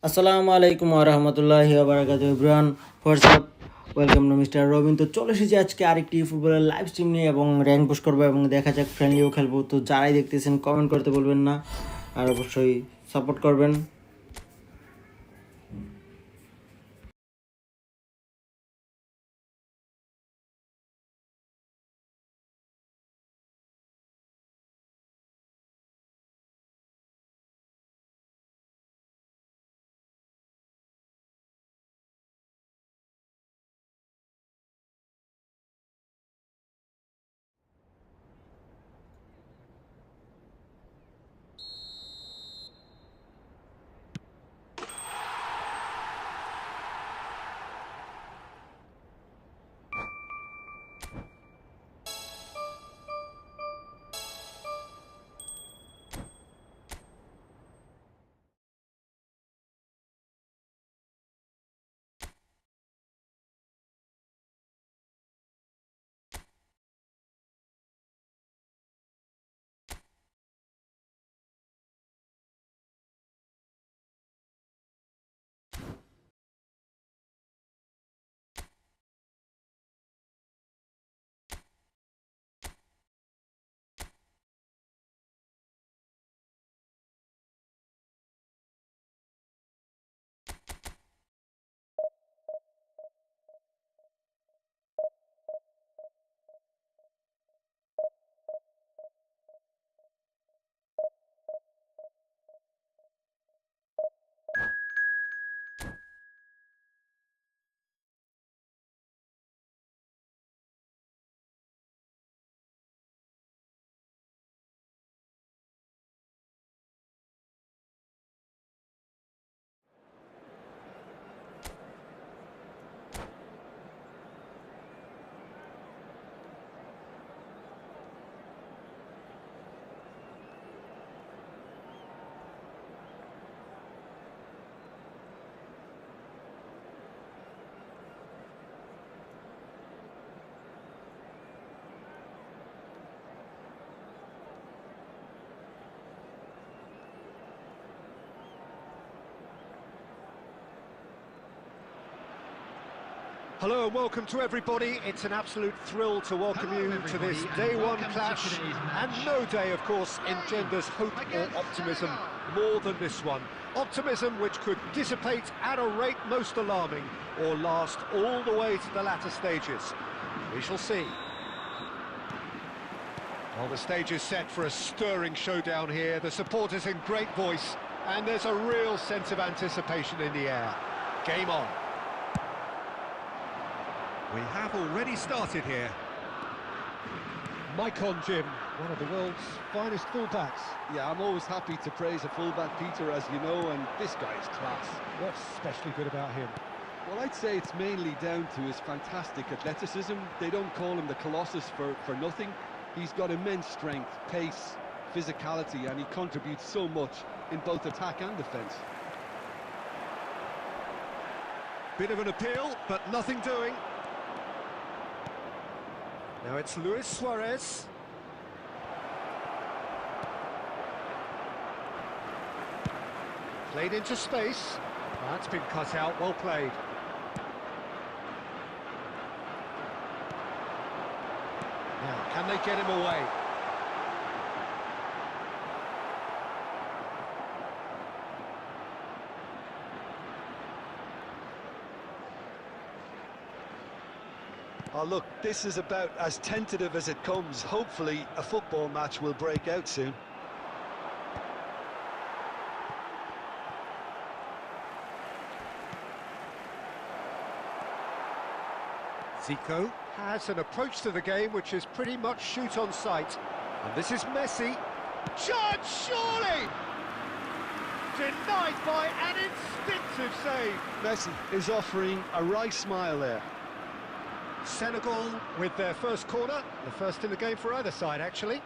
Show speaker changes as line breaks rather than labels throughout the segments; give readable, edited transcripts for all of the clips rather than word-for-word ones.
আসসালামু আলাইকুম ওয়া রাহমাতুল্লাহি ওয়া বারাকাতুহু everyone WhatsApp welcome to MrRawBean। তো চলে এসেছি আজকে আরেকটি ফুটবলের লাইভ স্ট্রিম নিয়ে এবং র্যাঙ্ক পুশ করবো এবং দেখা যাক ফ্রেন্ডলিও খেলবো। তো যারাই দেখতেছেন কমেন্ট করতে বলবেন না আর অবশ্যই সাপোর্ট করবেন।
Hello and welcome to everybody. It's an absolute thrill to welcome you to this day one clash, and no day, of course, engenders hope or optimism more than this one. Optimism which could dissipate at a rate most alarming or last all the way to the latter stages. We shall see. Well, the stage is set for a stirring showdown here. The supporters in great voice, and there's a real sense of anticipation in the air. Game on. We have already started here. Maicon Jim, one of the world's finest fullbacks.
Yeah, I'm always happy to praise a fullback, Peter, as you know, and this guy is class.
What's especially good about him?
Well, I'd say it's mainly down to his fantastic athleticism. They don't call him the Colossus for nothing. He's got immense strength, pace, physicality, and he contributes so much in both attack and defence.
Bit of an appeal, but nothing doing. Now it's Luis Suarez. Played into space. That's been cut out, well played. Now, can they get him away?
Oh, look, this is about as tentative as it comes. Hopefully, a football match will break out soon.
Zico has an approach to the game which is pretty much shoot on sight. And this is Messi. Chance, surely! Denied by an instinctive save.
Messi is offering a wry smile there.
Senegal with their first corner, the first in the game for either side, actually.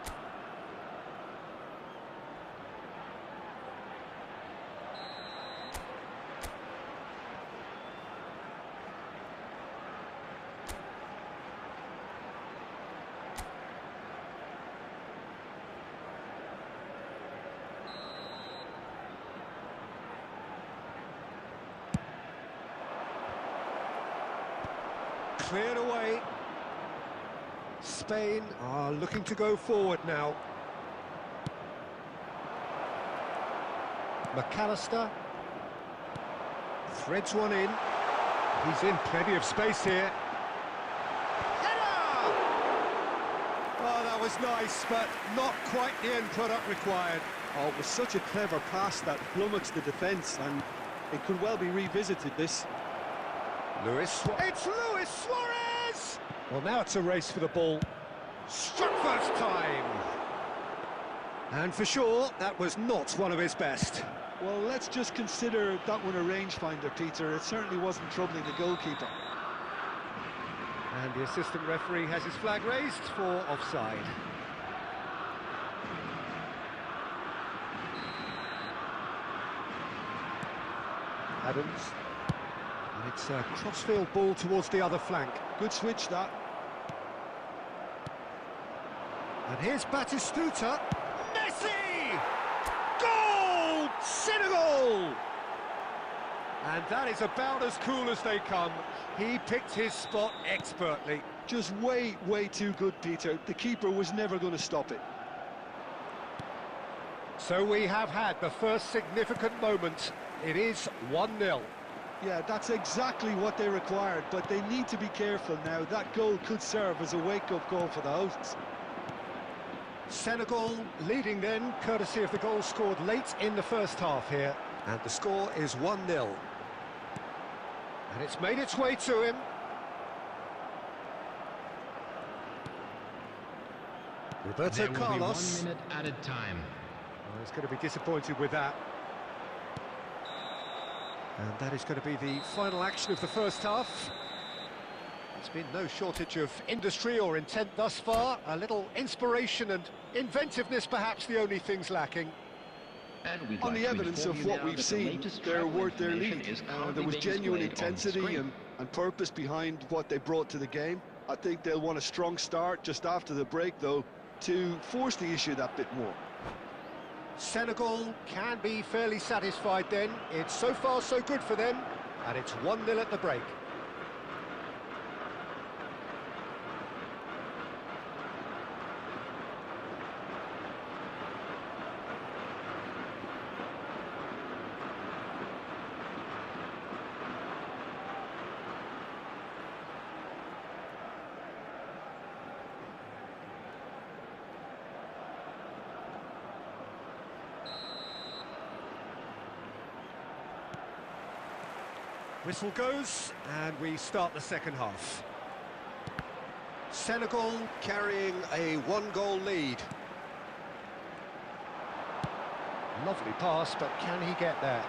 cleared away. Spain are looking to go forward now. McAllister threads one in. He's in plenty of space here. Header! Oh, that was nice, but not quite the end product required.
Oh, it was such a clever pass that flummoxed the defence, and it could well be revisited, this.
It's Luis Suarez! Well, now it's a race for the ball. Struck first time! And for sure, that was not one of his best.
Well, let's just consider that one a rangefinder, Peter. It certainly wasn't troubling the goalkeeper.
And the assistant referee has his flag raised for offside. Adams. And it's a crossfield ball towards the other flank.
Good switch, that.
And here's Batistuta. Messi! Goal! Senegal! And that is about as cool as they come. He picked his spot expertly.
Just way too good, Peter. The keeper was never going to stop it.
So we have had the first significant moment. It is 1-0.
Yeah, that's exactly what they required, but they need to be careful now. That goal could serve as a wake-up call for the hosts.
Senegal leading then, courtesy of the goal scored late in the first half here. And the score is 1-0. And it's made its way to him. Roberto Carlos.
1 minute added time.
Oh, he's going to be disappointed with that. And that is going to be the final action of the first half. There's been no shortage of industry or intent thus far. A little inspiration and inventiveness, perhaps the only things lacking.
On the evidence of what we've seen, they're worth their lead. There was genuine intensity and purpose behind what they brought to the game. I think they'll want a strong start just after the break, though, to force the issue that bit more.
Senegal can be fairly satisfied then. It's so far so good for them, and it's 1-0 at the break. Whistle goes, and we start the second half. Senegal carrying a one-goal lead. Lovely pass, but can he get there?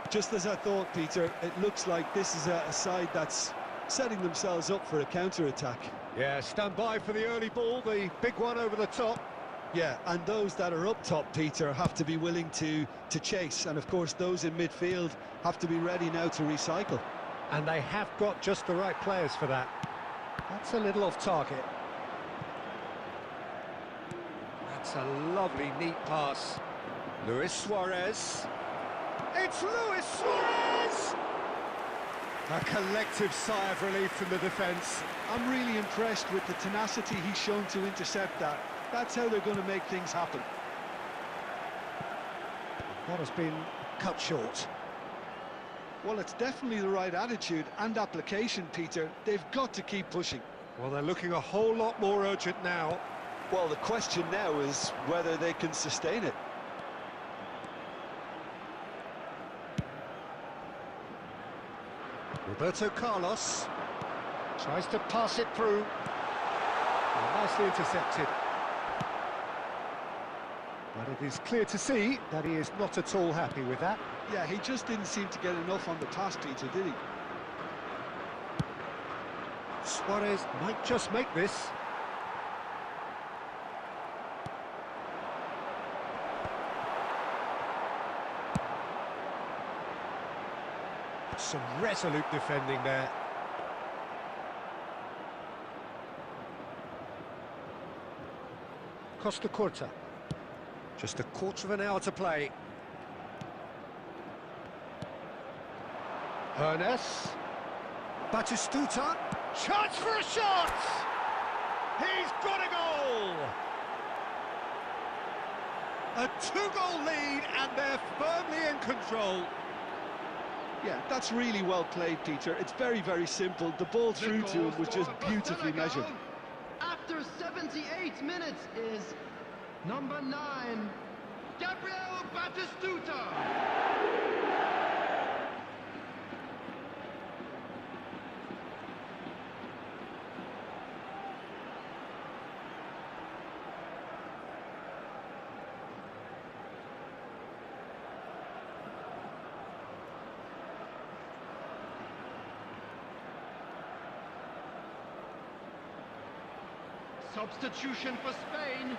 Just as I thought, Peter, it looks like this is a side that's setting themselves up for a counter-attack.
Yeah, stand by for the early ball, the big one over the top.
Yeah, and those that are up top, Peter, have to be willing to chase. And, of course, those in midfield have to be ready now to recycle.
And they have got just the right players for that. That's a little off target. That's a lovely, neat pass. Luis Suarez. It's Luis Suarez! A collective sigh of relief from the defence.
I'm really impressed with the tenacity he's shown to intercept that. That's how they're going to make things happen.
That has been cut short.
Well, it's definitely the right attitude and application, Peter. They've got to keep pushing.
Well, they're looking a whole lot more urgent now.
Well, the question now is whether they can sustain it.
Roberto Carlos tries to pass it through. Nicely intercepted. But it is clear to see that he is not at all happy with that.
Yeah, he just didn't seem to get enough on the pass, Peter, did he?
Suarez might just make this. Some resolute defending there. Costa Curta. Just a quarter of an hour to play. Ernest. Batistuta. Chance for a shot! He's got a goal! A two-goal lead, and they're firmly in control.
Yeah, that's really well played, Peter. It's very, very simple. The ball through to him was just beautifully measured.
After 78 minutes is number 9, Gabriel Batistuta. Substitution for Spain,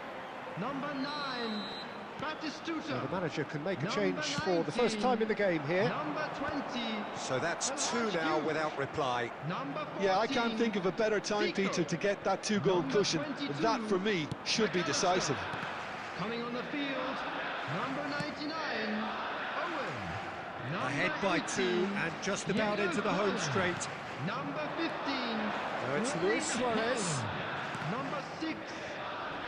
number 9, Batistuta.
Now the manager can make a change for the first time in the game here.
Number 20.
So that's two now without reply.
Number 14,
Yeah, I can't think of a better time, Peter, to get that two-goal cushion. That, for me, should be decisive.
Coming on the field, number 99, Owen. Number
Ahead by 2
18,
and just about into the home straight.
Number 15.
Now it's Luis Suarez.
Number 6,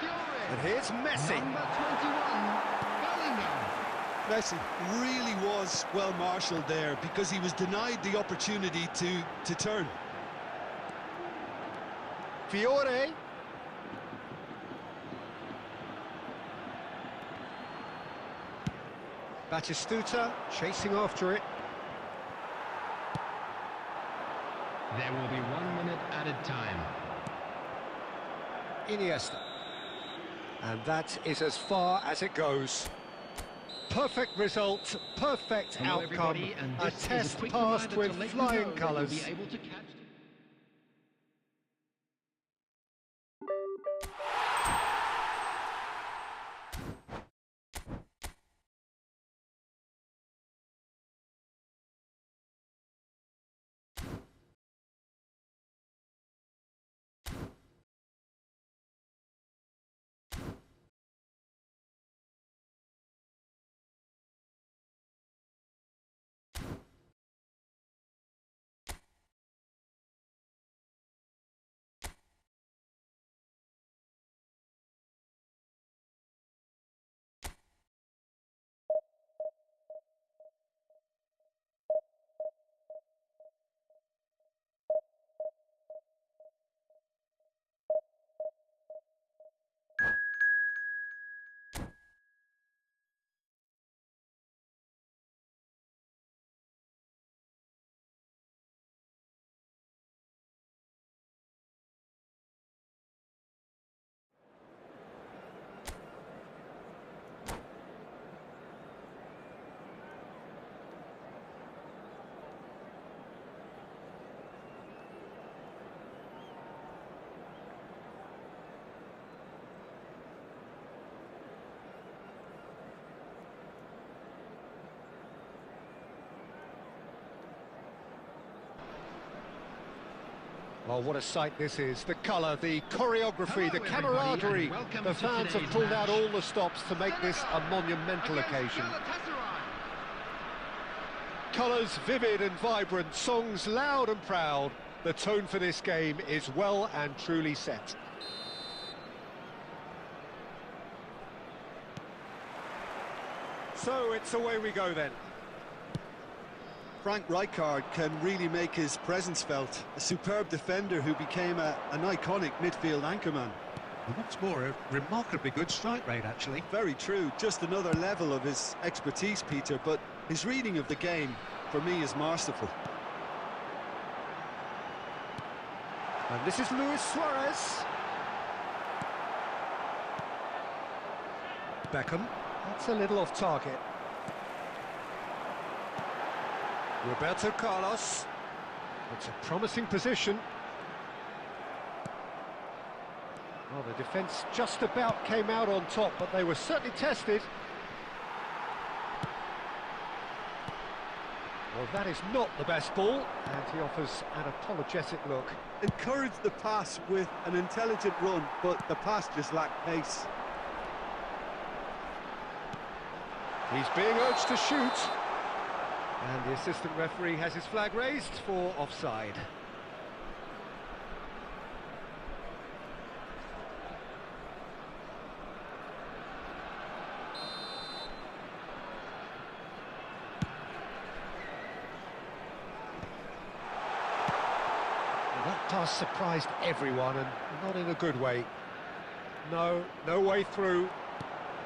Fiore.
And here's Messi.
Number 21, Bellingham.
Messi really was well marshalled there because he was denied the opportunity to turn.
Fiore. Batistuta chasing after it.
There will be 1 minute added time.
Iniesta. And that is as far as it goes. Perfect result, perfect
Hello
outcome.
everybody, and
A
this is
test
quick
passed
reminder
with
to let you
flying
know that you'll
colours.
be able to catch
Oh, what a sight this is. The colour, the choreography, the camaraderie. The fans have pulled out all the stops to make this a monumental occasion. Colours vivid and vibrant, songs loud and proud. The tone for this game is well and truly set. So it's away we go then.
Frank Rijkaard can really make his presence felt. A superb defender who became an iconic midfield anchorman.
And what's more, a remarkably good strike rate, actually.
Very true, just another level of his expertise, Peter, but his reading of the game, for me, is masterful.
And this is Luis Suarez. Beckham. That's a little off target. Roberto Carlos. It's a promising position. Well, the defence just about came out on top, but they were certainly tested. Well, that is not the best ball, and he offers an apologetic look.
Encouraged the pass with an intelligent run, but the pass just lacked pace.
He's being urged to shoot. And the assistant referee has his flag raised for offside. Well, that pass surprised everyone, and not in a good way. No way through.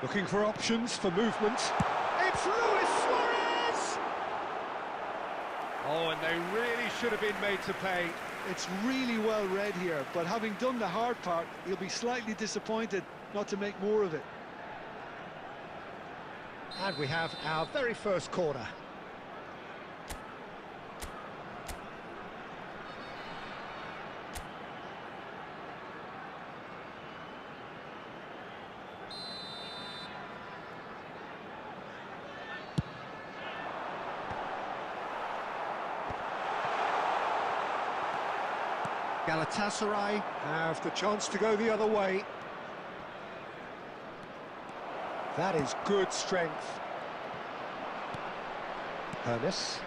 Looking for options for movement. It's Luis Suarez! Oh, and they really should have been made to pay.
It's really well read here, but having done the hard part, he'll be slightly disappointed not to make more of it.
And we have our very first corner. Galatasaray have the chance to go the other way. That is good strength. Hermes.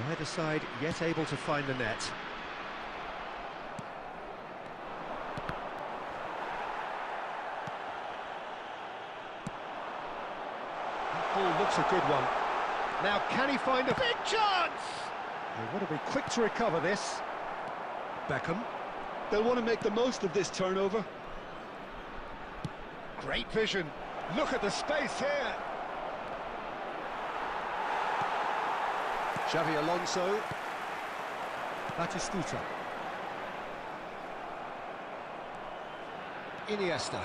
Neither side yet able to find the net. That ball looks a good one. Now can he find a big chance? They want to be quick to recover this. Beckham.
They'll want to make the most of this turnover.
Great vision. Look at the space here. Xavi Alonso. Batistuta. Iniesta.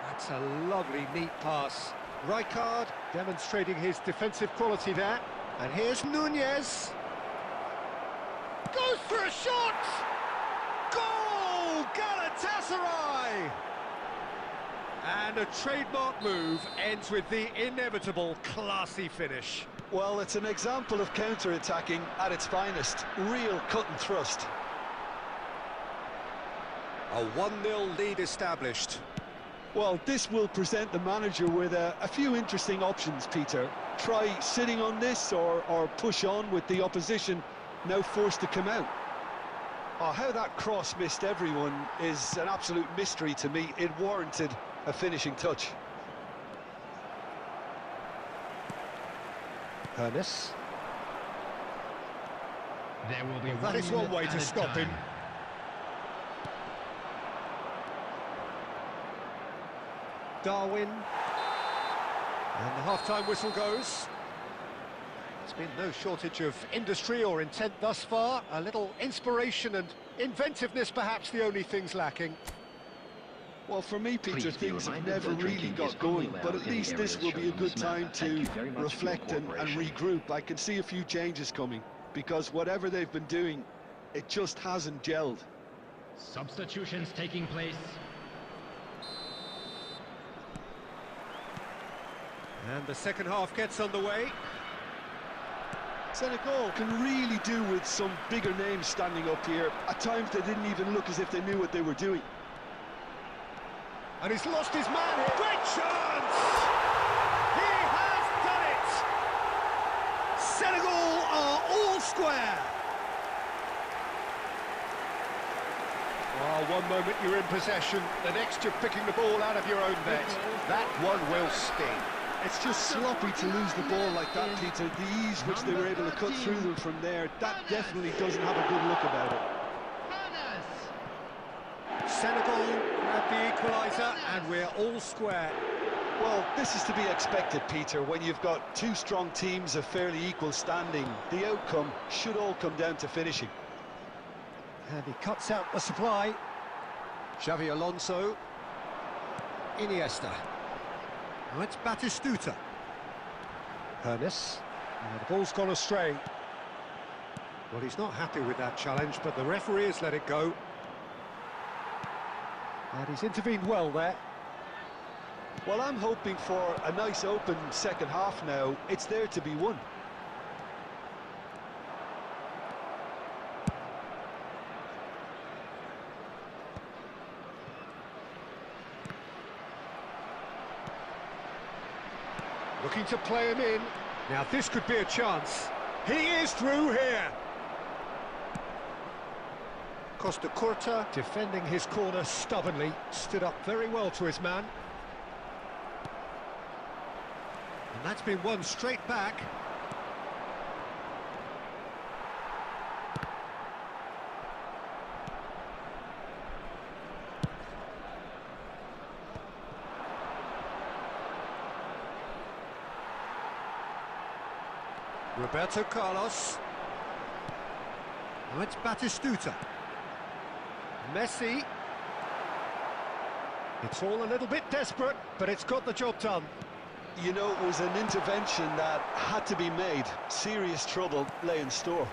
That's a lovely, neat pass. Rijkaard demonstrating his defensive quality there. And here's Nunez. Goes for a shot! Goal! Galatasaray! And a trademark move ends with the inevitable classy finish.
Well, it's an example of counter-attacking at its finest. Real cut and thrust.
A 1-0 lead established.
Well, this will present the manager with a few interesting options, Peter. Try sitting on this or push on with the opposition now forced to come out. Oh, how that cross missed everyone is an absolute mystery to me. It warranted a finishing touch.
Hermes.
There will be
That is one way to stop him. Darwin. And the half-time whistle goes. There's been no shortage of industry or intent thus far. A little inspiration and inventiveness, perhaps the only things lacking.
Well, for me, Peter, things have never really got going, but at least this will be a good time to reflect and regroup. I can see a few changes coming, because whatever they've been doing, it just hasn't gelled.
Substitutions taking place.
And the second half gets underway.
Senegal can really do with some bigger names standing up here. At times they didn't even look as if they knew what they were doing.
And he's lost his man here. Great chance! He has done it! Senegal are all square. Oh, one moment you're in possession, the next you're picking the ball out of your own net. That one will sting.
It's just sloppy to lose the ball like that, Peter. The ease which they were able to cut through them from there, that definitely doesn't have a good look about it.
Senegal grab the equaliser, and we're all square.
Well, this is to be expected, Peter, when you've got two strong teams of fairly equal standing. The outcome should all come down to finishing.
And he cuts out the supply. Xavi Alonso. Iniesta. Now it's Batistuta. Hermes. And the ball's gone astray. Well, he's not happy with that challenge, but the referee has let it go. And he's intervened well there.
Well, I'm hoping for a nice open second half now. It's there to be won.
Looking to play him in. Now this could be a chance. He is through here. Costa Curta defending his corner stubbornly, stood up very well to his man. And that's been won straight back. Roberto Carlos. Now it's Batistuta. Messi. It's all a little bit desperate, but it's got the job done.
You know, it was an intervention that had to be made. Serious trouble lay in store.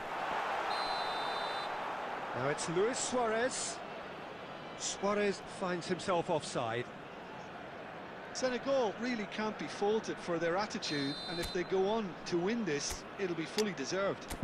Now it's Luis Suarez. Suarez finds himself offside.
Senegal really can't be faulted for their attitude, and if they go on to win this, it'll be fully deserved.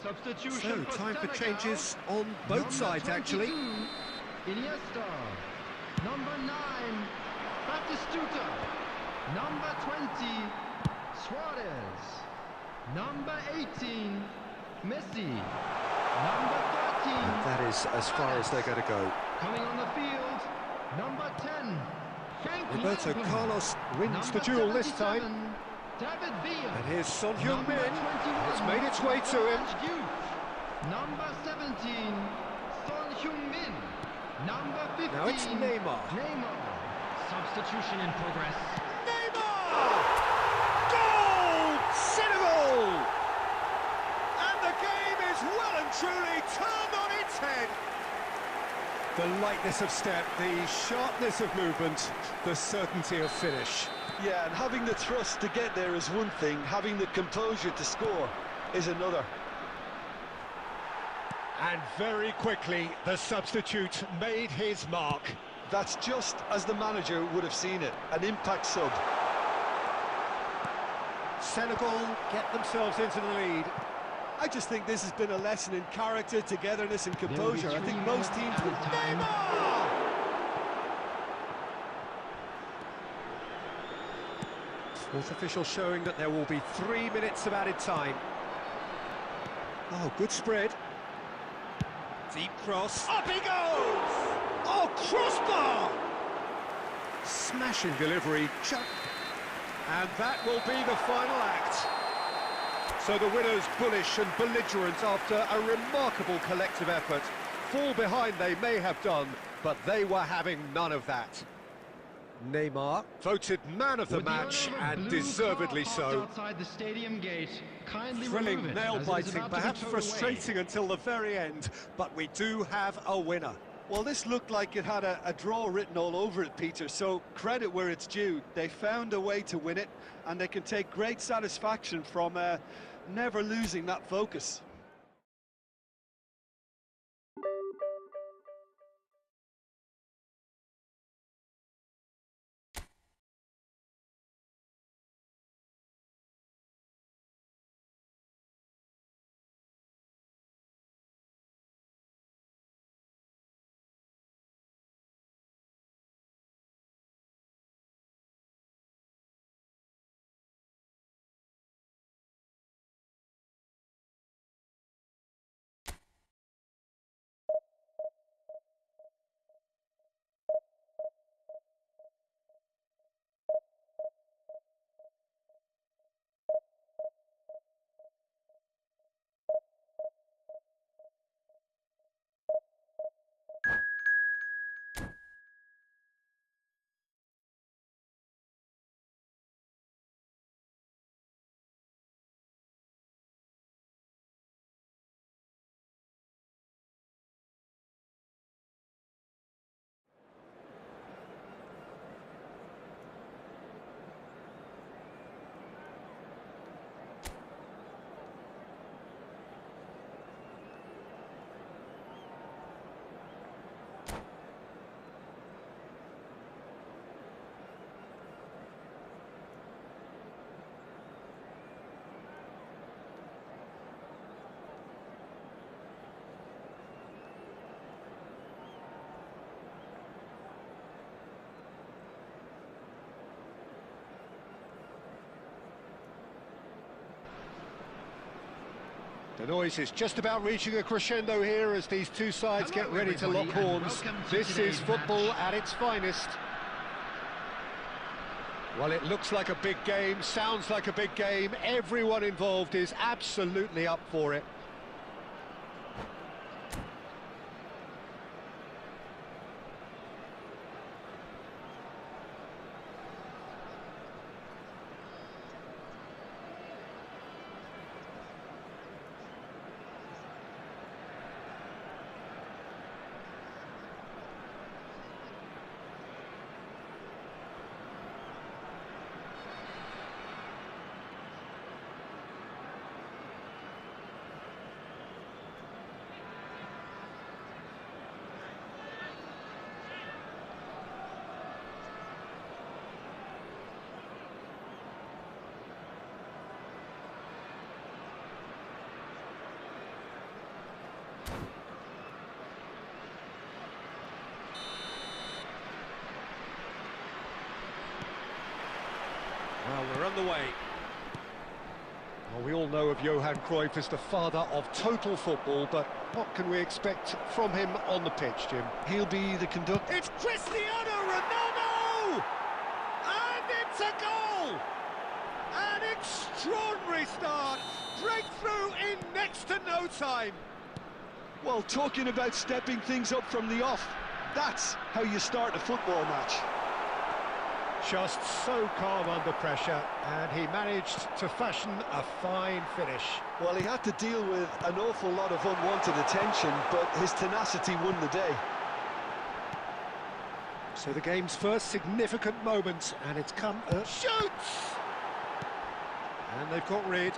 Substitution
So, time for
Senegal.
changes on both
Number
sides, actually.
22, Iniesta. Number 9, Batistuta. Number 20, Suarez. Number 18, Messi. Number 13,
That is as far as they're going to go.
coming on the field, number 10, Frank
Roberto
Lampard.
Carlos wins
Number
the duel this
77,
time.
David Villa.
And here's Son
Number
Heung-min.
21,
It's made its way to him.
Youth. Number 17, Son Heung-min. Number 15,
Now it's Neymar.
Substitution in progress.
Neymar! Goal! Senegal! And the game is well and truly turned on its head. The lightness of step, the sharpness of movement, the certainty of finish.
Yeah, and having the thrust to get there is one thing, having the composure to score is another.
And very quickly, the substitute made his mark.
That's just as the manager would have seen it, an impact sub.
Senegal get themselves into the lead.
I just think this has been a lesson in character, togetherness and composure. I think most teams would...
Neymar! Fourth official showing that there will be 3 minutes of added time. Oh, good spread. Deep cross. Up he goes! Oh, crossbar! Smashing delivery. And that will be the final act. So the winners bullish and belligerent after a remarkable collective effort. Fall behind they may have done, but they were having none of that. Neymar voted man of the
Would the
match,
owner of a
and
blue
deservedly
car
so.
parked outside the stadium gate, kindly
Thrilling,
remove it, as it is
nail-biting,
about to be
perhaps
towed
frustrating
away.
until the very end, but we do have a winner.
Well, this looked like it had a draw written all over it, Peter, so credit where it's due. They found a way to win it, and they can take great satisfaction from never losing that focus.
The noise is just about reaching a crescendo here as these two sides get ready to lock horns. This is football at its finest. Well, it looks like a big game, sounds like a big game. Everyone involved is absolutely up for it. Well, we're on the way. Well, we all know of Johan Cruyff as the father of total football, but what can we expect from him on the pitch, Jim?
He'll be the conductor.
It's Cristiano Ronaldo! And it's a goal! An extraordinary start! Breakthrough in next to no time!
Well, talking about stepping things up from the off, that's how you start a football match.
Just so calm under pressure, and he managed to fashion a fine finish.
Well, he had to deal with an awful lot of unwanted attention, but his tenacity won the day.
So the game's first significant moment, and it's come... shoots! And they've got rid.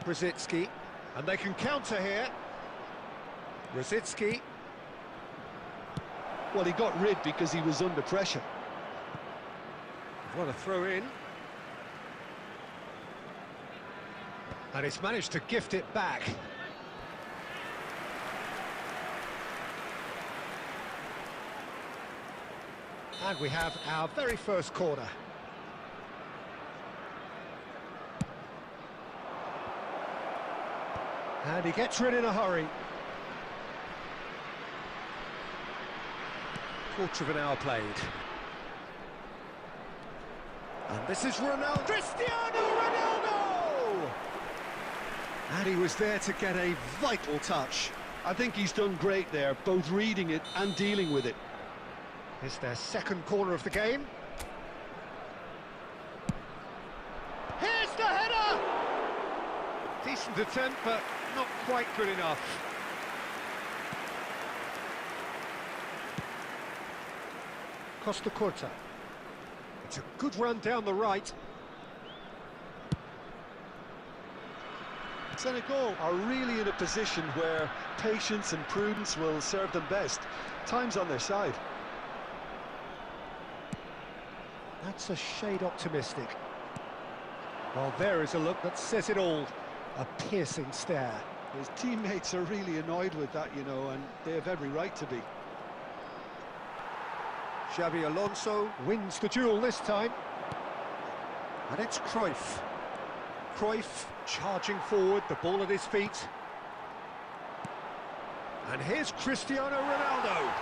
Brzezinski, and they can counter here. Brzezinski.
Well, he got rid because he was under pressure.
What a throw in. And he's managed to gift it back. And we have our very first corner. And he gets rid in a hurry. Quarter of an hour played. And this is Ronaldo. Cristiano Ronaldo! And he was there to get a vital touch.
I think he's done great there, both reading it and dealing with it.
It's their second corner of the game. Here's the header! Decent attempt, but not quite good enough. Costa Corta. It's a good run down the right.
Senegal are really in a position where patience and prudence will serve them best. Time's on their side.
That's a shade optimistic. Well, there is a look that says it all. A piercing stare.
His teammates are really annoyed with that, you know, and they have every right to be.
Xabi Alonso wins the duel this time. And it's Cruyff. Cruyff charging forward, the ball at his feet. And here's Cristiano Ronaldo.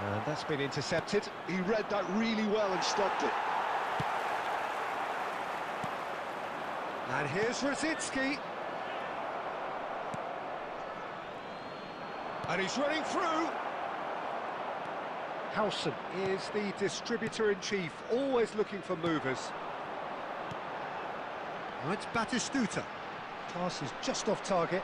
And that's been intercepted.
He read that really well and stopped it.
And here's Brzezinski. And he's running through. Howson is the distributor-in-chief, always looking for movers. And it's Batistuta. Pass is just off target.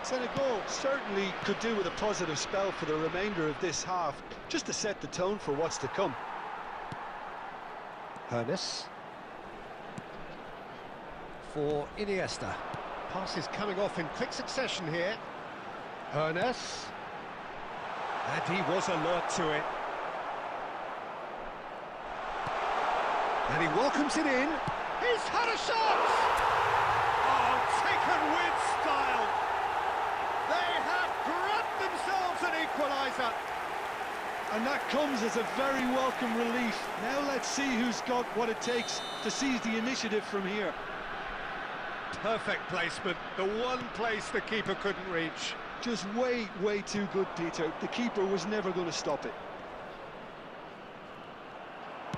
Senegal certainly could do with a positive spell for the remainder of this half, just to set the tone for what's to come.
Hernes. For Iniesta. Pass is coming off in quick succession here. Hernes. And he was alert to it. And he welcomes it in. He's had a shot! Oh, taken with style. They have grabbed themselves an equaliser.
And that comes as a very welcome relief. Now let's see who's got what it takes to seize the initiative from here.
Perfect placement, the one place the keeper couldn't reach.
Just way too good, Peter. The keeper was never going to stop it.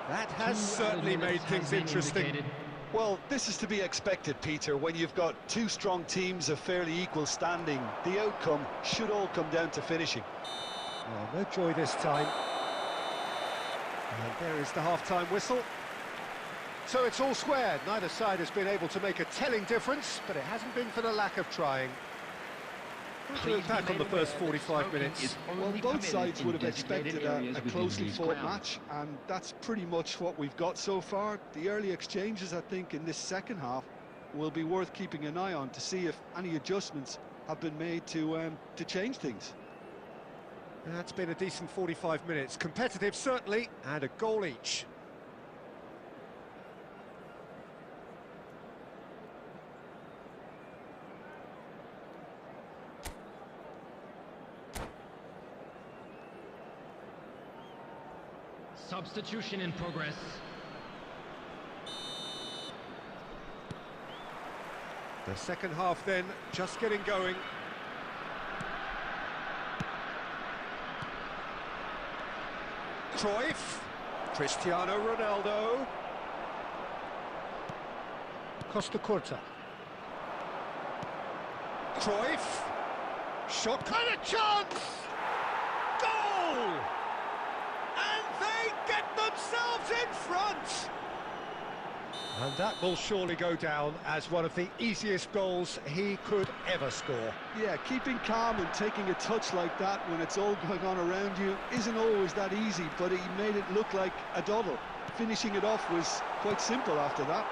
That has certainly made things interesting.
Well, this is to be expected, Peter, when you've got two strong teams of fairly equal standing. The outcome should all come down to finishing.
Well, no joy this time. And there is the half-time whistle. So it's all square. Neither side has been able to make a telling difference, but it hasn't been for the lack of trying. To attack on the first 45 minutes.
Well, both sides would have expected a closely fought match, and that's pretty much what we've got so far. The early exchanges, I think, in this second half will be worth keeping an eye on to see if any adjustments have been made to change things.
That's been a decent 45 minutes. Competitive, certainly, and a goal each.
Substitution in progress.
The second half then, just getting going. Cruyff, Cristiano Ronaldo, Costa Curta, Cruyff, shot and a chance! Goal! And they get themselves in front! And that will surely go down as one of the easiest goals he could ever score.
Yeah, keeping calm and taking a touch like that when it's all going on around you isn't always that easy, but he made it look like a doddle. Finishing it off was quite simple after that.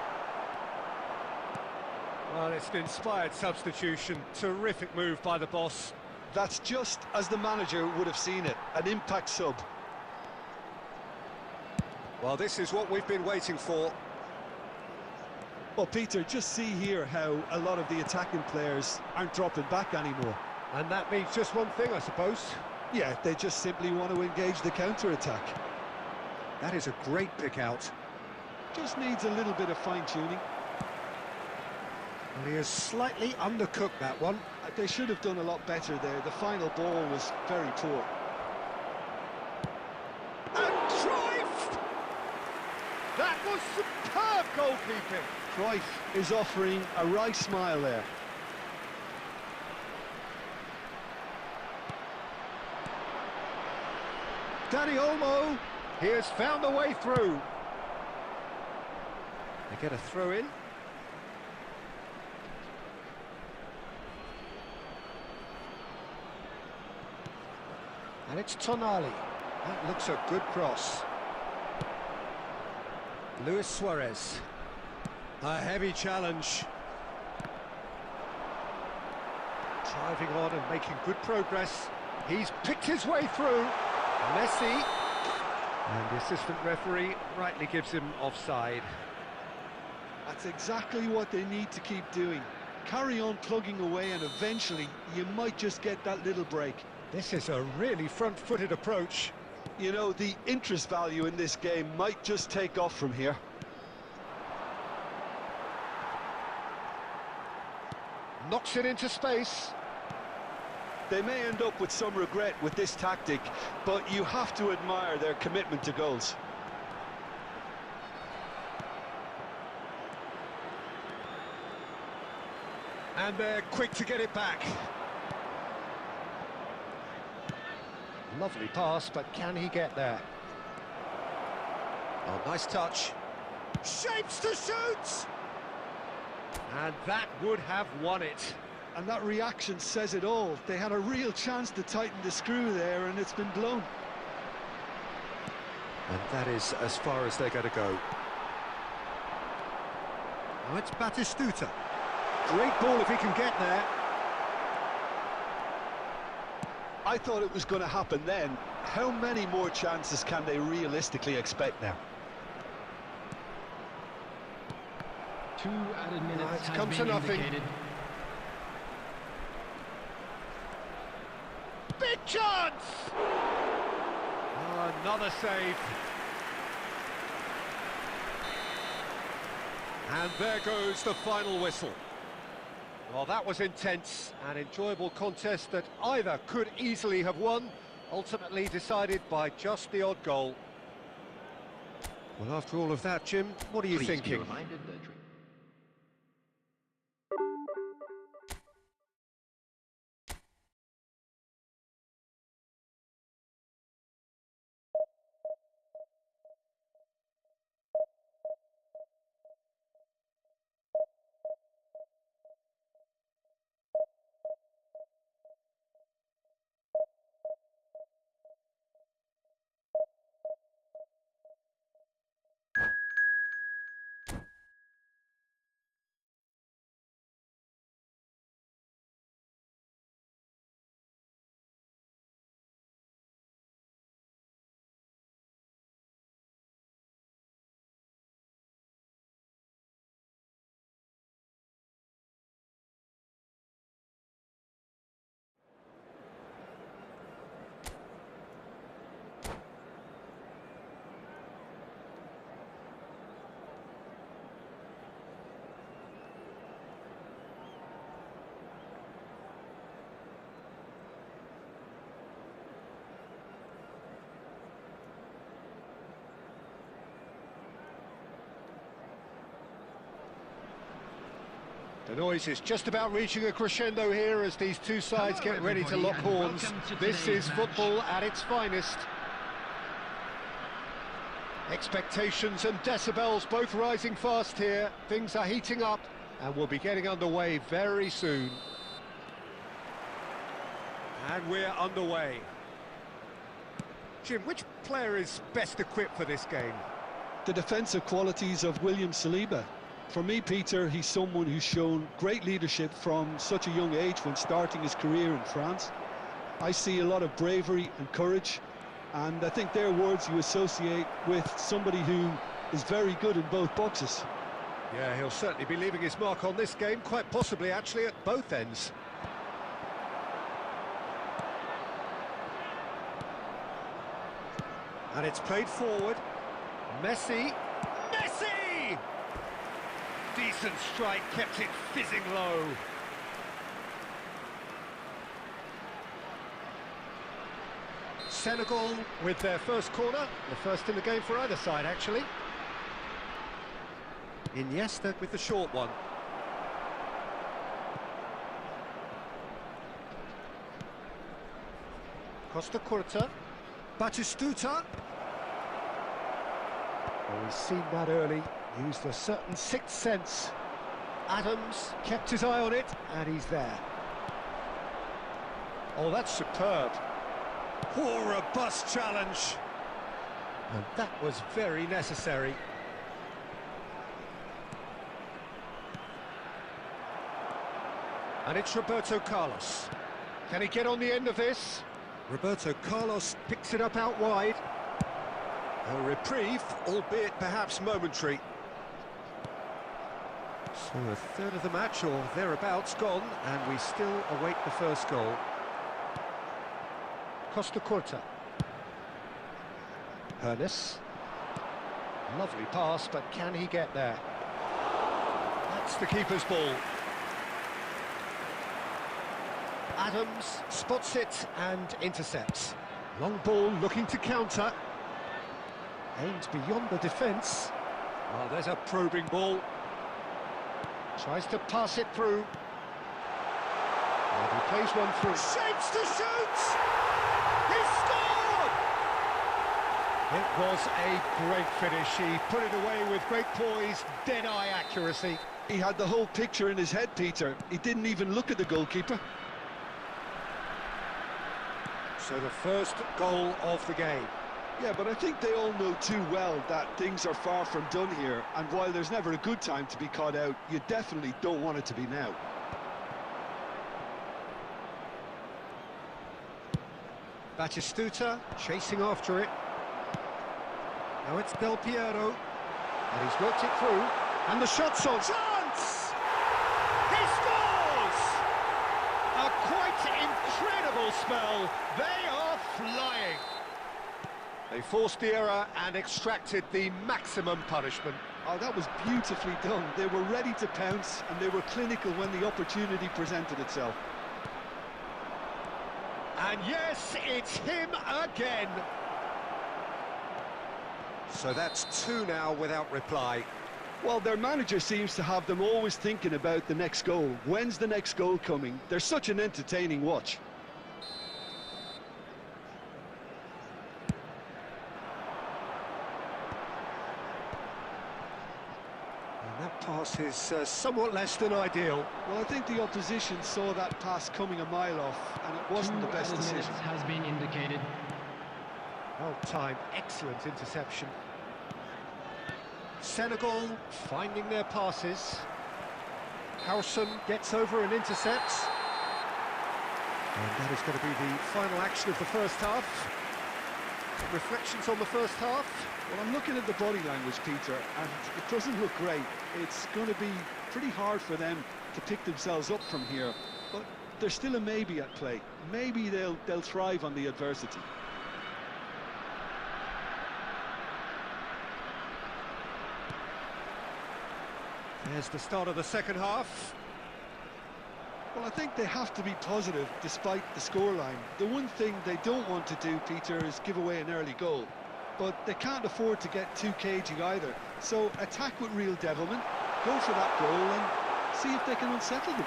Well, it's an inspired substitution. Terrific move by the boss.
That's just as the manager would have seen it, an impact sub.
Well, this is what we've been waiting for.
Well, Peter, just see here how a lot of the attacking players aren't dropping back anymore.
And that means just one thing, I suppose.
Yeah, they just simply want to engage the counter-attack.
That is a great pick-out.
Just needs a little bit of fine-tuning.
Well, he has slightly undercooked that one.
They should have done a lot better there. The final ball was very poor.
And Cruyff! That was superb goalkeeping.
Cruyff is offering a wry smile there.
Dani Olmo, he has found a way through. They get a throw in. And it's Tonali. That looks a good cross. Luis Suarez. A heavy challenge. Driving on and making good progress. He's picked his way through. Messi. And the assistant referee rightly gives him offside.
That's exactly what they need to keep doing. Carry on plugging away and eventually you might just get that little break.
This is a really front-footed approach.
You know, the interest value in this game might just take off from here.
Knocks it into space.
They may end up with some regret with this tactic, but you have to admire their commitment to goals.
And they're quick to get it back. Lovely pass, but can he get there? Oh, nice touch. Shapes to shoot! And that would have won it.
And that reaction says it all. They had a real chance to tighten the screw there, and it's been blown.
And that is as far as they're going to go. Oh, it's Batistuta. Great ball if he can get there.
I thought it was going to happen then. How many more chances can they realistically expect now?
2 added minutes
It's
has
come
been
to nothing.
indicated.
Big chance! Oh, Another save. And there goes the final whistle. Well, that was intense, an enjoyable contest that either could easily have won, ultimately decided by just the odd goal. Well, after all of that, Jim, what are you thinking? The noise is just about reaching a crescendo here as these two sides get ready to lock horns. This is football at its finest. Expectations and decibels both rising fast here. Things are heating up and we'll be getting underway very soon. And we're underway. Jim, which player is best equipped for this game?
The defensive qualities of William Saliba. For me, Peter, he's someone who's shown great leadership from such a young age when starting his career in France. I see a lot of bravery and courage, and I think they're words you associate with somebody who is very good in both boxes.
Yeah, he'll certainly be leaving his mark on this game, quite possibly actually at both ends. And it's played forward. Messi! Messi! Decent strike, kept it fizzing low. Senegal with their first corner, the first in the game for either side actually. Iniesta with the short one. Costa Curta. Batistuta. Oh, he's seen that early. Used a certain sixth sense. Adams kept his eye on it, and he's there. Oh, that's superb. Oh, robust challenge. And that was very necessary. And it's Roberto Carlos. Can he get on the end of this? Roberto Carlos picks it up out wide. A reprieve, albeit perhaps momentary. So a third of the match, or thereabouts, gone, and we still await the first goal. Costa Curta. Hernes. Lovely pass, but can he get there? That's the keeper's ball. Adams spots it and intercepts. Long ball looking to counter. Aims beyond the defence. Oh, there's a probing ball. Tries to pass it through. And he plays one through. Shapes to shoot! He scored! It was a great finish. He put it away with great poise, dead-eye accuracy.
He had the whole picture in his head, Peter. He didn't even look at the goalkeeper.
So the first goal of the game.
Yeah, but I think they all know too well that things are far from done here, and while there's never a good time to be caught out, you definitely don't want it to be now.
Batistuta chasing after it. Now it's Del Piero, and he's worked it through, and the shot's on. Chance! He scores! A quite incredible spell. They are flying. They forced the error and extracted the maximum punishment.
Oh, that was beautifully done. They were ready to pounce, and they were clinical when the opportunity presented itself.
And yes, it's him again. So that's 2 now without reply.
Well, their manager seems to have them always thinking about the next goal. When's the next goal coming? They're such an entertaining watch.
And that pass is somewhat less than ideal.
Well, I think the opposition saw that pass coming a mile off, and it wasn't the best decision.
Has been indicated.
Well timed, excellent interception. Senegal finding their passes. Howson gets over and intercepts. And that is going to be the final action of the first half. Reflections on the first half?
Well, I'm looking at the body language, Peter, and it doesn't look great. It's going to be pretty hard for them to pick themselves up from here, but there's still a maybe at play. Maybe they'll thrive on the adversity.
There's the start of the second half.
Well, I think they have to be positive despite the scoreline. The one thing they don't want to do, Peter, is give away an early goal. But they can't afford to get too cagey either. So attack with real devilment, go for that goal and see if they can unsettle them.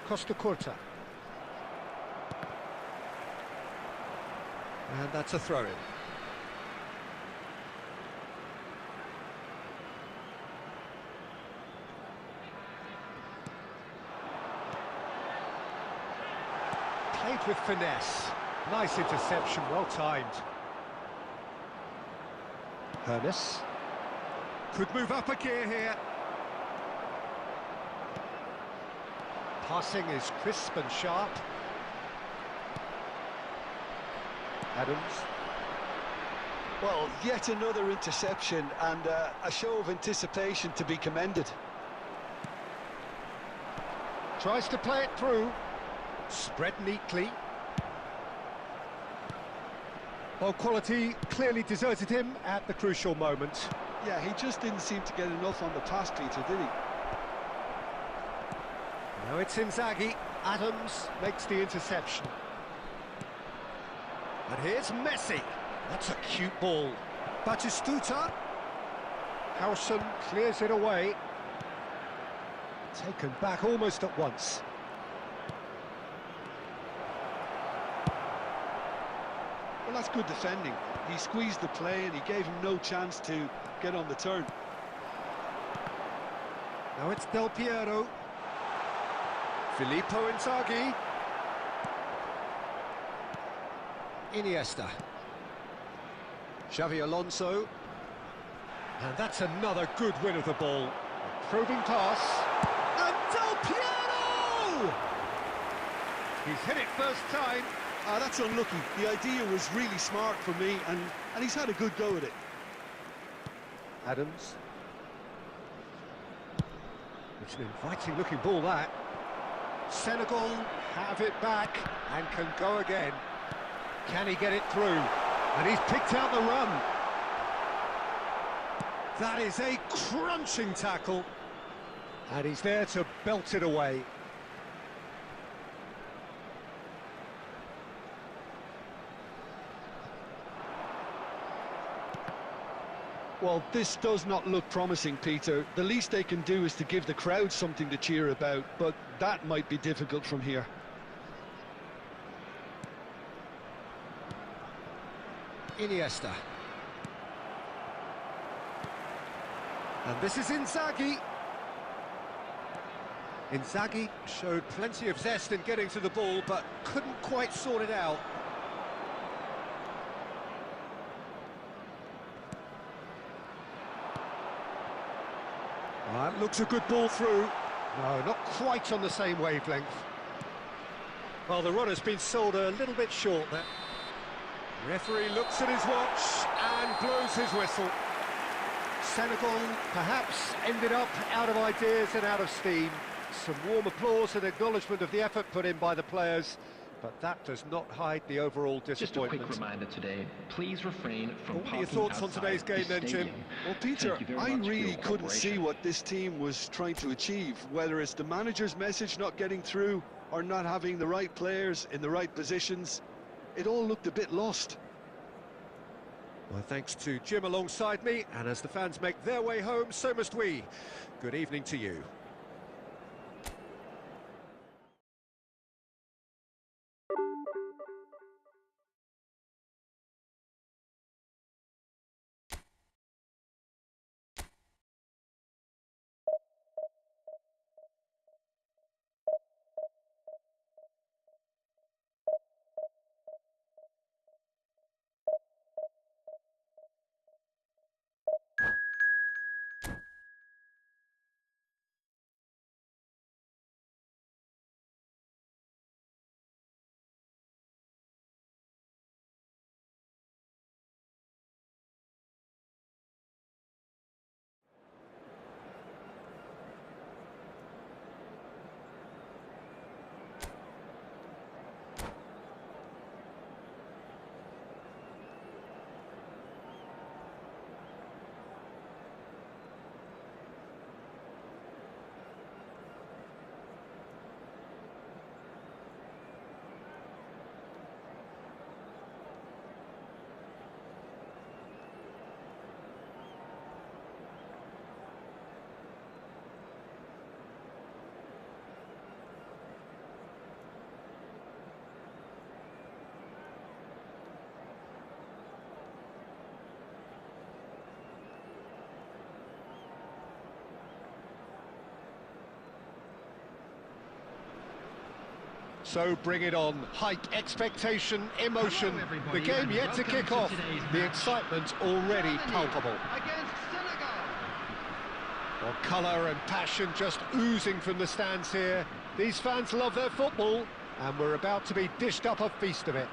Costa Curta. And that's a throw-in. Played with finesse. Nice interception, well timed. Hernes. Could move up a gear here. Passing is crisp and sharp. Adams.
Well, yet another interception and a show of anticipation to be commended.
Tries to play it through. Spread neatly. Well, quality clearly deserted him at the crucial moment.
Yeah, he just didn't seem to get enough on the pass, Peter, did he?
Now it's Inzaghi. Adams makes the interception. And here's Messi. That's a cute ball. Batistuta. Howson clears it away. Taken back almost at once.
Well, that's good defending. He squeezed the play and he gave him no chance to get on the turn.
Now it's Del Piero. Filippo Inzaghi. Iniesta. Xavi Alonso. And that's another good win of the ball. A probing pass. And Del Piero! He's hit it first time.
Ah, that's unlucky. The idea was really smart for me, and he's had a good go at it.
Adams. It's an inviting looking ball, that. Senegal have it back and can go again. Can he get it through? And he's picked out the run. That is a crunching tackle. And he's there to belt it away.
Well, this does not look promising, Peter. The least they can do is to give the crowd something to cheer about, but that might be difficult from here.
Iniesta. And this is Inzaghi. Inzaghi showed plenty of zest in getting to the ball, but couldn't quite sort it out. That looks a good ball through. No, not quite on the same wavelength. Well, the runner's been sold a little bit short there. Referee looks at his watch and blows his whistle. Senegal perhaps ended up out of ideas and out of steam. Some warm applause and acknowledgement of the effort put in by the players, but that does not hide the overall disappointment.
Just a quick reminder today, please refrain from
What are your thoughts on today's game then, Jim?
Well, Peter, I really couldn't see what this team was trying to achieve, whether it's the manager's message not getting through or not having the right players in the right positions. It all looked a bit lost.
Well, thanks to Jim alongside me, and as the fans make their way home, so must we. Good evening to you. So bring it on. Hype, expectation, emotion. The game yet to kick off. The excitement already palpable.
Against Senegal.
Well, colour and passion just oozing from the stands here. These fans love their football, and we're about to be dished up a feast of it.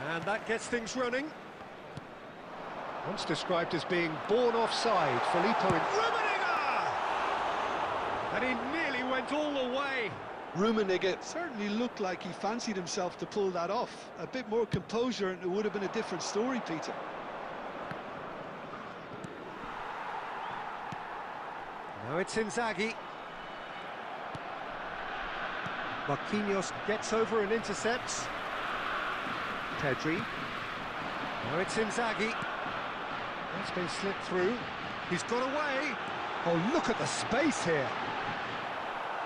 And that gets things running. Once described as being born offside, Filippo in... And he nearly went all the way.
Rummenigge certainly looked like he fancied himself to pull that off. A bit more composure and it would have been a different story, Peter.
Now it's Inzaghi. Marquinhos gets over and intercepts. Pedri. Now it's Inzaghi. That's been slipped through. He's got away. Oh, look at the space here.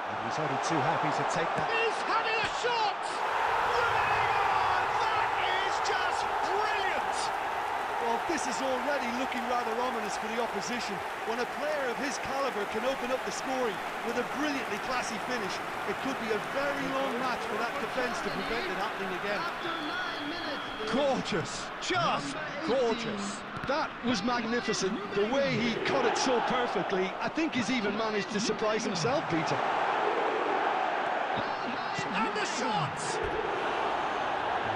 And he's only too happy to take that. He's having a shot! That is just brilliant!
Well, this is already looking rather ominous for the opposition. When a player of his calibre can open up the scoring with a brilliantly classy finish, it could be a very long match for that defence to prevent it happening again.
After 9 minutes.
Gorgeous! Just gorgeous!
That was magnificent. The way he cut it so perfectly, I think he's even managed to surprise himself, Peter.
And the shot!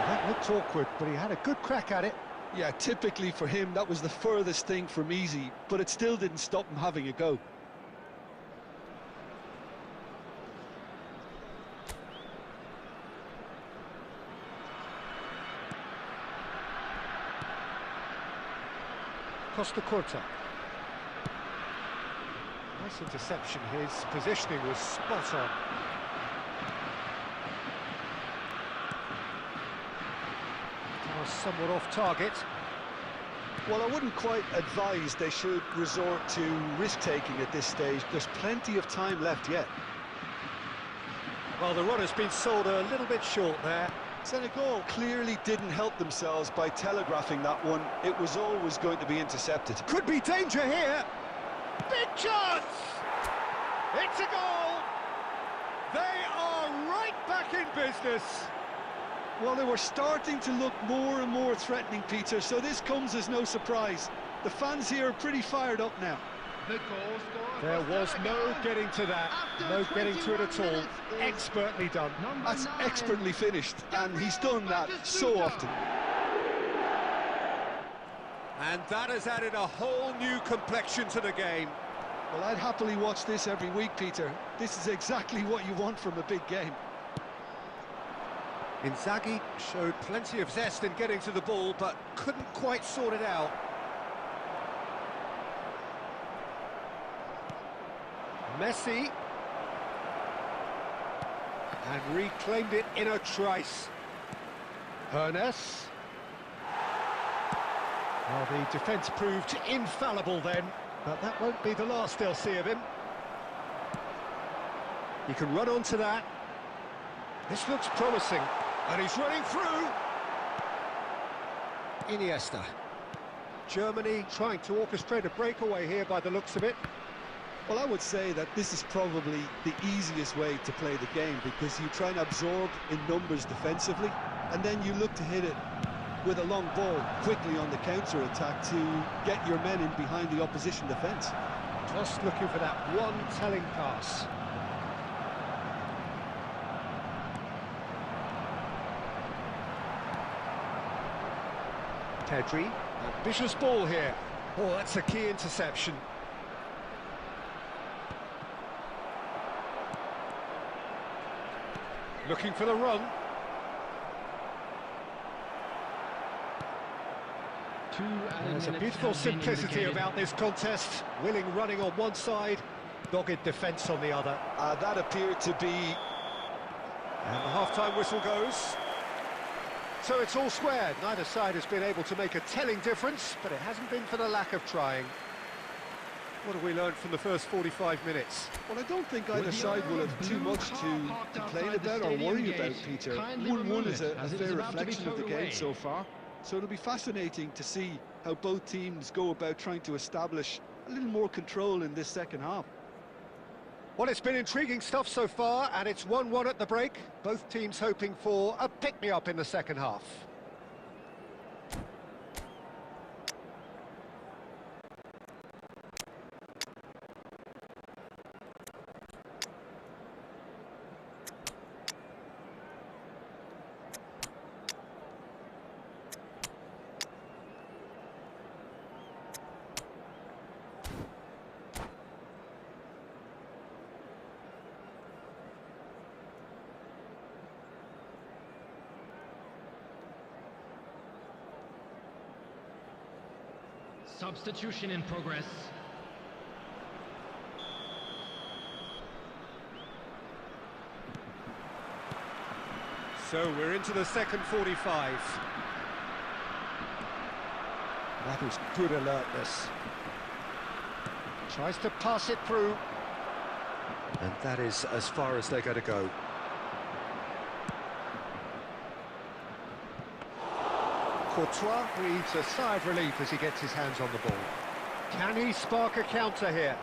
That looked awkward, but he had a good crack at it.
Yeah, typically for him, that was the furthest thing from easy, but it still didn't stop him having a go.
Costa Corta. Nice interception. His positioning was spot on. That was somewhat off target.
Well, I wouldn't quite advise they should resort to risk-taking at this stage. There's plenty of time left yet.
Well, the run has been sold a little bit short there.
Senegal clearly didn't help themselves by telegraphing that one. It was always going to be intercepted.
Could be danger here. Big chance! It's a goal! They are right back in business.
Well, they were starting to look more and more threatening, Peter, so this comes as no surprise. The fans here are pretty fired up now.
The goal scorer.
There was no getting to that, no getting to it at all. Expertly done.
That's expertly finished, and he's done that so often.
And that has added a whole new complexion to the game.
Well, I'd happily watch this every week, Peter. This is exactly what you want from a big game.
Inzaghi showed plenty of zest in getting to the ball, but couldn't quite sort it out. Messi. And reclaimed it in a trice. Hernes. Well, the defence proved infallible then, but that won't be the last they'll see of him. He can run onto that. This looks promising, and he's running through. Iniesta. Germany trying to orchestrate a breakaway here by the looks of it.
Well, I would say that this is probably the easiest way to play the game, because you try and absorb in numbers defensively, and then you look to hit it with a long ball quickly on the counter-attack to get your men in behind the opposition defence.
Just looking for that one telling pass. Pedri, ambitious ball here. Oh, that's a key interception. Looking for the run. There's a beautiful simplicity about this contest. Willing running on one side, dogged defence on the other.
That appeared to be...
And the half-time whistle goes. So it's all squared. Neither side has been able to make a telling difference, but it hasn't been for the lack of trying. What have we learned from the first 45 minutes?
Well, I don't think either side will have too much to complain about or worry about, Peter. 1-1 is a fair reflection of the game so far. So it'll be fascinating to see how both teams go about trying to establish a little more control in this second half.
Well, it's been intriguing stuff so far, and it's 1-1 at the break. Both teams hoping for a pick-me-up in the second half.
Substitution in progress.
So we're into the second 45. That is good alertness. Tries to pass it through. And that is as far as they're going to go. Potw breathes a sigh of relief as he gets his hands on the ball. Can he spark a counter here?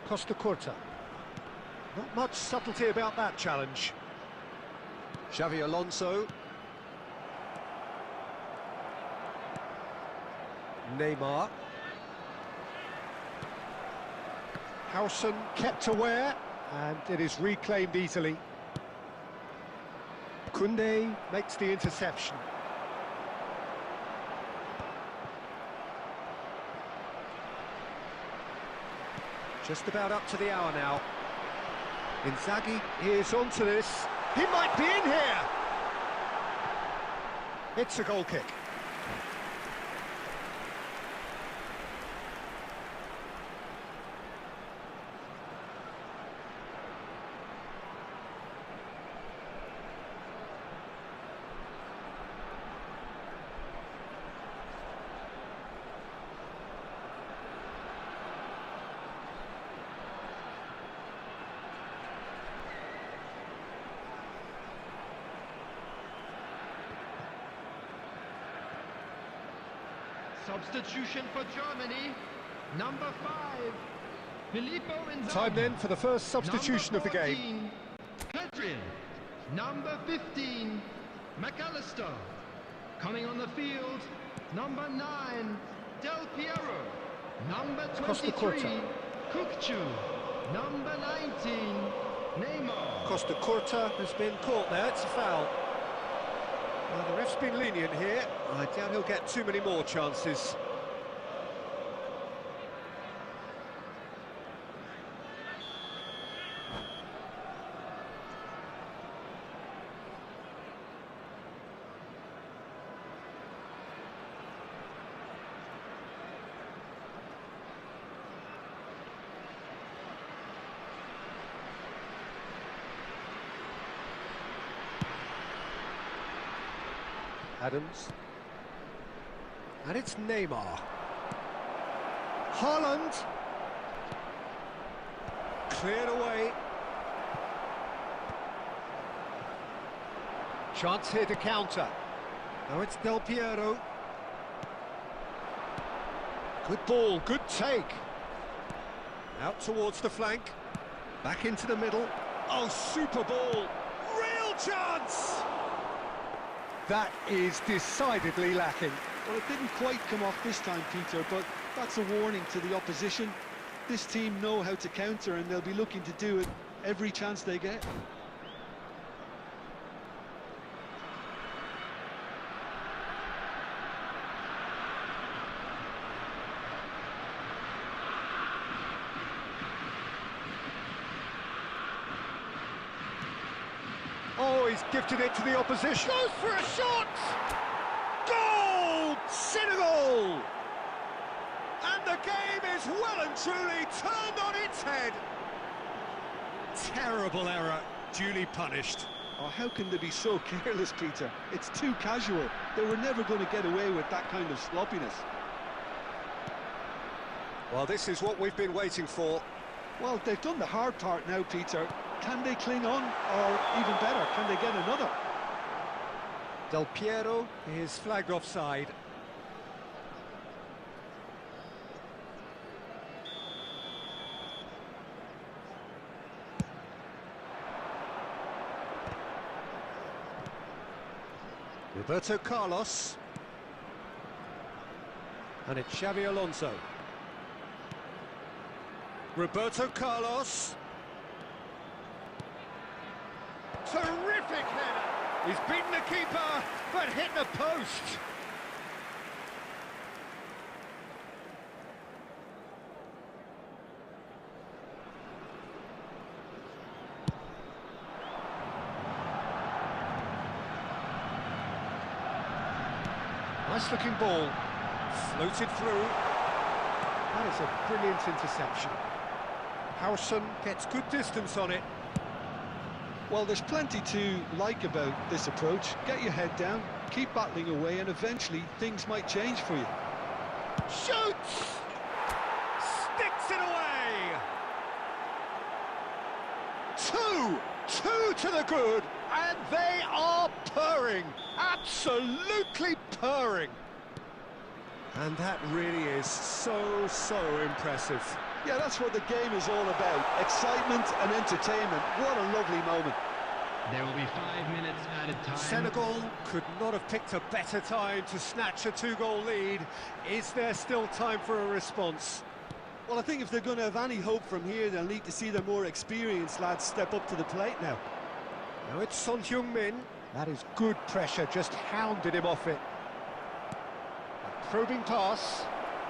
Costa Curta. Not much subtlety about that challenge. Xavi Alonso. Neymar. Howson kept aware, and it is reclaimed easily. Koundé makes the interception. Just about up to the hour now. Inzaghi is onto this. He might be in here! It's a goal kick.
Substitution for Germany, number 5, Filippo Inzaghi.
Time then for the first substitution of the game.
Pedri, number 15, McAllister. Coming on the field, number 9, Del Piero. Number 23, Kukçu. Number 19, Neymar.
Costa Curta has been caught there, it's a foul. Well, the ref's been lenient here. I doubt he'll get too many more chances. Adams. And it's Neymar. Haaland. Cleared away. Chance here to counter. Now it's Del Piero. Good ball, good take. Out towards the flank. Back into the middle. Oh, super ball. Real chance! That is decidedly lacking.
Well, it didn't quite come off this time, Peter, but that's a warning to the opposition. This team know how to counter, and they'll be looking to do it every chance they get.
Oh, he's gifted it to the opposition. Goes for a shot! Goal! Senegal! And the game is well and truly turned on its head. Terrible error, duly punished.
Oh, how can they be so careless, Peter? It's too casual. They were never going to get away with that kind of sloppiness.
Well, this is what we've been waiting for.
Well, they've done the hard part now, Peter. Can they cling on, or even better, can they get another?
Del Piero is flagged offside. Roberto Carlos. And it's Xavi Alonso. Roberto Carlos. Terrific header! He's beaten the keeper, but hit the post. Nice looking ball. Floated through. That is a brilliant interception. Howson gets good distance on it.
Well, there's plenty to like about this approach. Get your head down, keep battling away, and eventually things might change for you.
Shoots! Sticks it away! Two to the good, and they are purring, absolutely purring. And that really is so impressive.
Yeah, that's what the game is all about. Excitement and entertainment. What a lovely moment.
There will be 5 minutes added time.
Senegal could not have picked a better time to snatch a two-goal lead. Is there still time for a response?
Well, I think if they're going to have any hope from here, they'll need to see their more experienced lads step up to the plate now.
Now it's Son Heung-min. That is good pressure, just hounded him off it. A probing pass.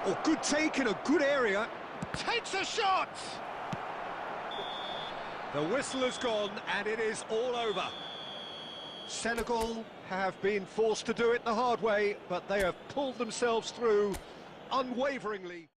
Oh, good take in a good area. Takes a shot! The whistle has gone and it is all over. Senegal have been forced to do it the hard way, but they have pulled themselves through unwaveringly.